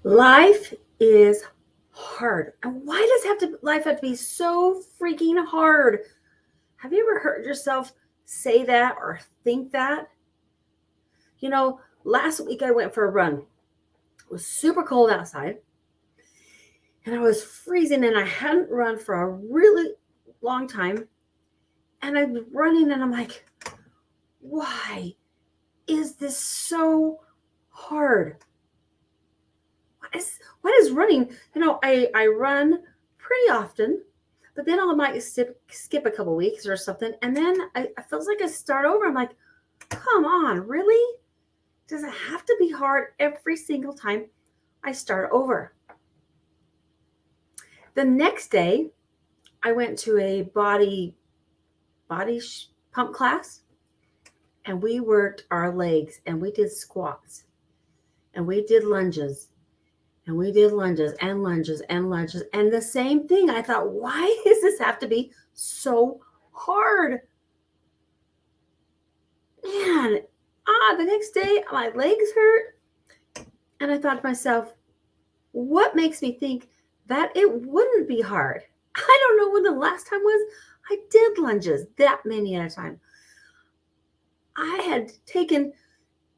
Life is hard. And why does life have to be so freaking hard? Have you ever heard yourself say that or think that? You know, last week I went for a run. It was super cold outside and I was freezing and I hadn't run for a really long time. And I'm running and I'm like, why is this so hard? What is running? I run pretty often, but then I might skip a couple weeks or something, and then it feels like I start over. I'm like, come on, really? Does it have to be hard every single time I start over? The next day, I went to a body pump class, and we worked our legs, and we did squats, and we did lunges, and we did lunges and lunges and lunges. And the same thing. I thought, why does this have to be so hard? Man, the next day my legs hurt. And I thought to myself, what makes me think that it wouldn't be hard? I don't know when the last time was I did lunges that many at a time. I had taken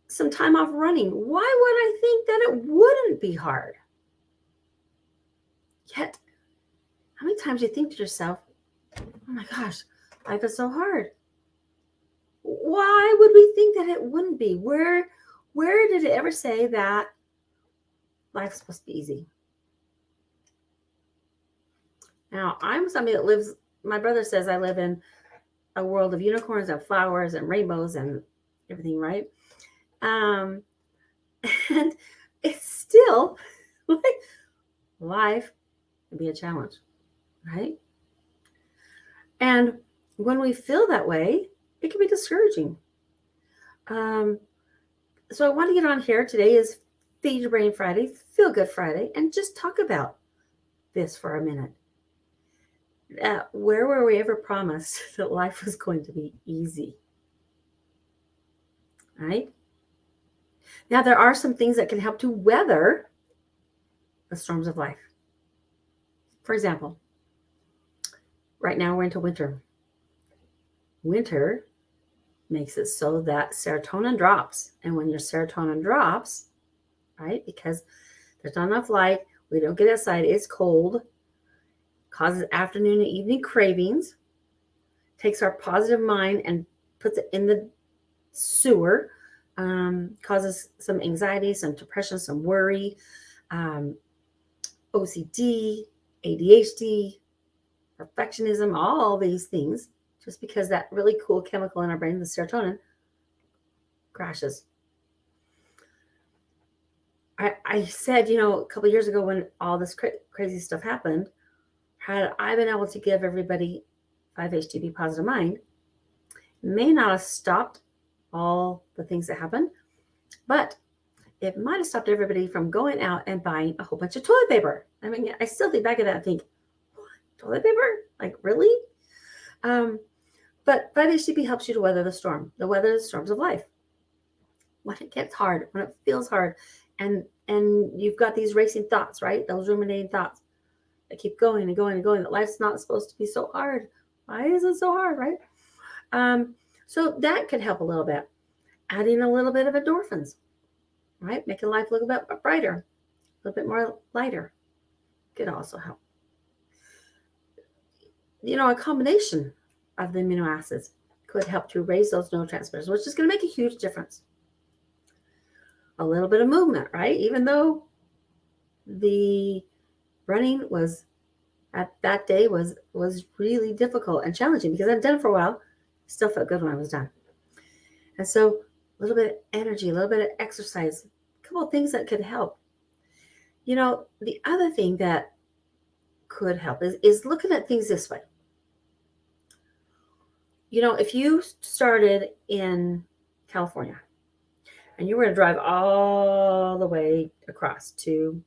some time off running. Why would I think that it wouldn't be hard? Yet, how many times do you think to yourself, oh my gosh, life is so hard? Why would we think that it wouldn't be? Where did it ever say that life's supposed to be easy? Now, I'm somebody that lives, my brother says I live in a world of unicorns and flowers and rainbows and everything, right? Um, and it's still like life can be a challenge, right? And when we feel that way, it can be discouraging. Um, so I want to get on here. Today is Feed Your Brain Friday, Feel Good Friday, and just talk about this for a minute. Where were we ever promised that life was going to be easy? Right? Now, there are some things that can help to weather the storms of life. For example, right now we're into winter. Winter makes it so that serotonin drops. And when your serotonin drops, right, because there's not enough light, we don't get outside, it's cold, causes afternoon and evening cravings, takes our positive mind and puts it in the sewer, causes some anxiety, some depression, some worry, OCD, ADHD, perfectionism, all these things, just because that really cool chemical in our brain, the serotonin, crashes. I said, a couple years ago when all this crazy stuff happened, had I been able to give everybody 5-HTP positive mind, may not have stopped all the things that happened, but it might have stopped everybody from going out and buying a whole bunch of toilet paper. I mean, I still think back at that and think, what? Toilet paper? Like, really? But 5-HTP helps you to weather the storms of life. When it gets hard, when it feels hard, and you've got these racing thoughts, right? Those ruminating thoughts that keep going and going and going, that life's not supposed to be so hard. Why is it so hard, right? So that could help a little bit. Adding a little bit of endorphins, right? Making life look a bit brighter, a little bit more lighter could also help. A combination of the amino acids could help to raise those neurotransmitters, which is going to make a huge difference. A little bit of movement, right? Even though the running was at that day was really difficult and challenging because I'd done it for a while, still felt good when I was done. And so a little bit of energy, a little bit of exercise, a couple of things that could help. The other thing that could help is looking at things this way. If you started in California and you were going to drive all the way across to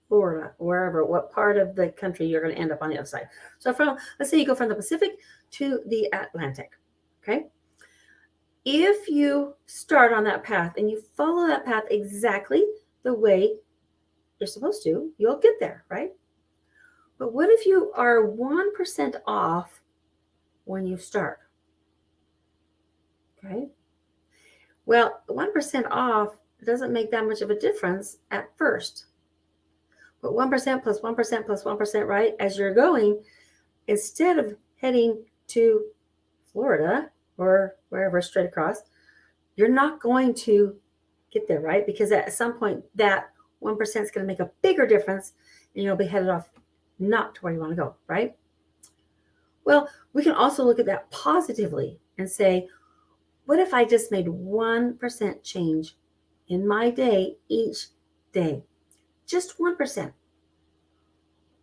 Florida, wherever, what part of the country you're going to end up on the other side. So let's say you go from the Pacific to the Atlantic, okay? If you start on that path and you follow that path exactly the way you're supposed to, you'll get there, right? But what if you are 1% off when you start? Okay. Well, 1% off doesn't make that much of a difference at first. But 1% plus 1% plus 1%, right? As you're going, instead of heading to Florida or wherever straight across, you're not going to get there, right? Because at some point, that 1% is going to make a bigger difference and you'll be headed off not to where you want to go, right? Well, we can also look at that positively and say, what if I just made 1% change in my day each day? Just 1%.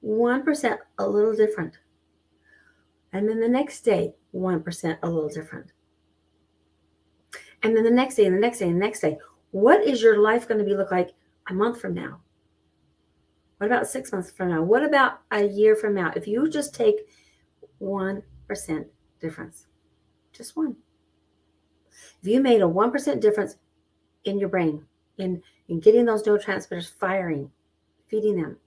1% a little different. And then the next day, 1% a little different. And then the next day, and the next day, and the next day. What is your life going to look like a month from now? What about 6 months from now? What about a year from now? If you just take 1% difference, just one. If you made a 1% difference in your brain, in getting those neurotransmitters firing, feeding them,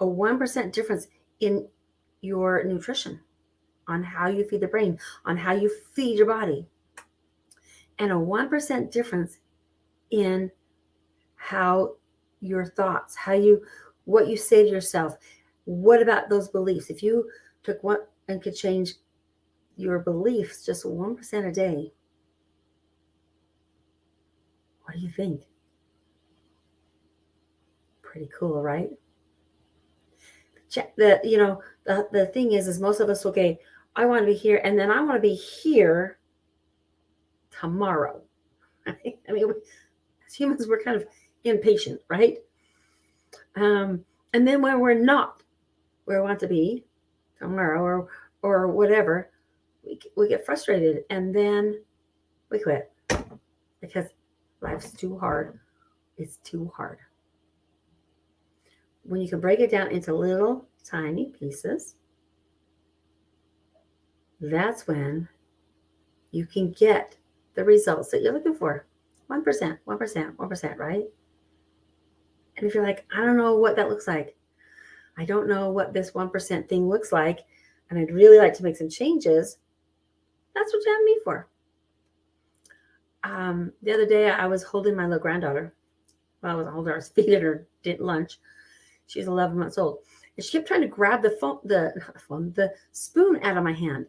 a 1% difference in your nutrition, on how you feed the brain, on how you feed your body, and a 1% difference in how your thoughts, what you say to yourself. What about those beliefs? If you took one and could change your beliefs just 1% a day, what do you think? Pretty cool, right? The thing is most of us, okay, I want to be here, and then I want to be here tomorrow. Right? I mean, as humans, we're kind of impatient, right? And then when we're not where we want to be tomorrow or whatever, we get frustrated, and then we quit because life's too hard. It's too hard. When you can break it down into little tiny pieces, that's when you can get the results that you're looking for. 1%, 1%, 1%, right? And if you're like, I don't know what that looks like, I don't know what this 1% thing looks like, and I'd really like to make some changes, that's what you have me for. The other day, I was holding my little granddaughter. Well, I wasn't holding her, I was feeding her lunch. She's 11 months old. And she kept trying to grab the spoon out of my hand.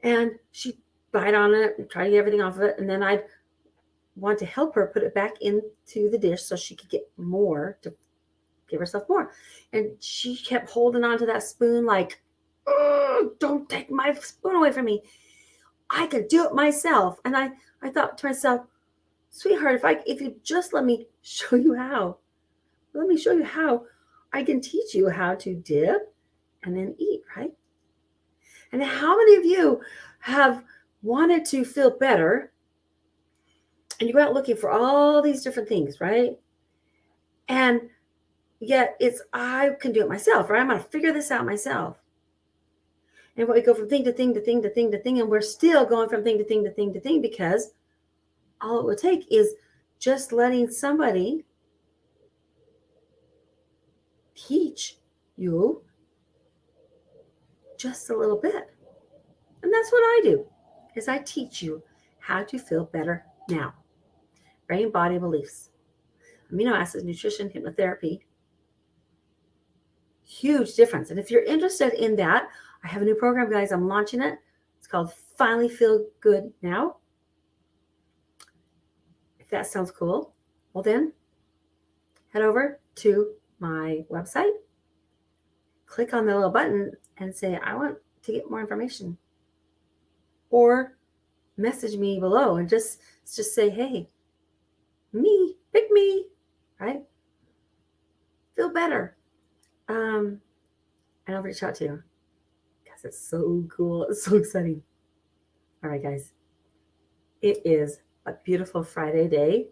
And she'd bite on it and try to get everything off of it. And then I'd want to help her put it back into the dish so she could get more, to give herself more. And she kept holding on to that spoon like, oh, don't take my spoon away from me. I could do it myself. And I thought to myself, sweetheart, if you just let me show you how. Let me show you how I can teach you how to dip and then eat, right? And how many of you have wanted to feel better and you go out looking for all these different things, right? And yet I can do it myself, right? I'm going to figure this out myself. And we go from thing to thing to thing to thing to thing, and we're still going from thing to thing to thing to thing because all it would take is just letting somebody teach you just a little bit. And that's what I do, is I teach you how to feel better now. Brain, body, beliefs. Amino acids, nutrition, hypnotherapy. Huge difference. And if you're interested in that, I have a new program, guys. I'm launching it. It's called Finally Feel Good Now. If that sounds cool, well then, head over to my website, click on the little button and say, I want to get more information. Or message me below and just say, hey, pick me, right? Feel better. And I'll reach out to you because it's so cool. It's so exciting. All right, guys. It is a beautiful Friday day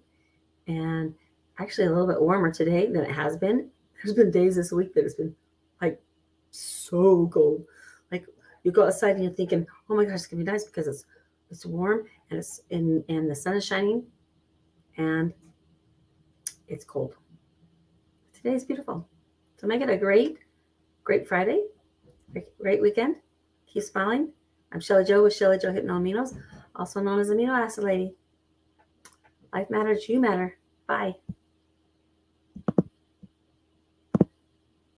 and actually a little bit warmer today than it has been. There's been days this week that it's been like so cold. Like you go outside and you're thinking, oh my gosh, it's gonna be nice because it's warm and and the sun is shining and it's cold. Today's beautiful. So make it a great Friday, great weekend. Keep smiling. I'm Shelly Joe with Shelly Joe Hypno Aminos, also known as Amino Acid Lady. Life matters, you matter. Bye.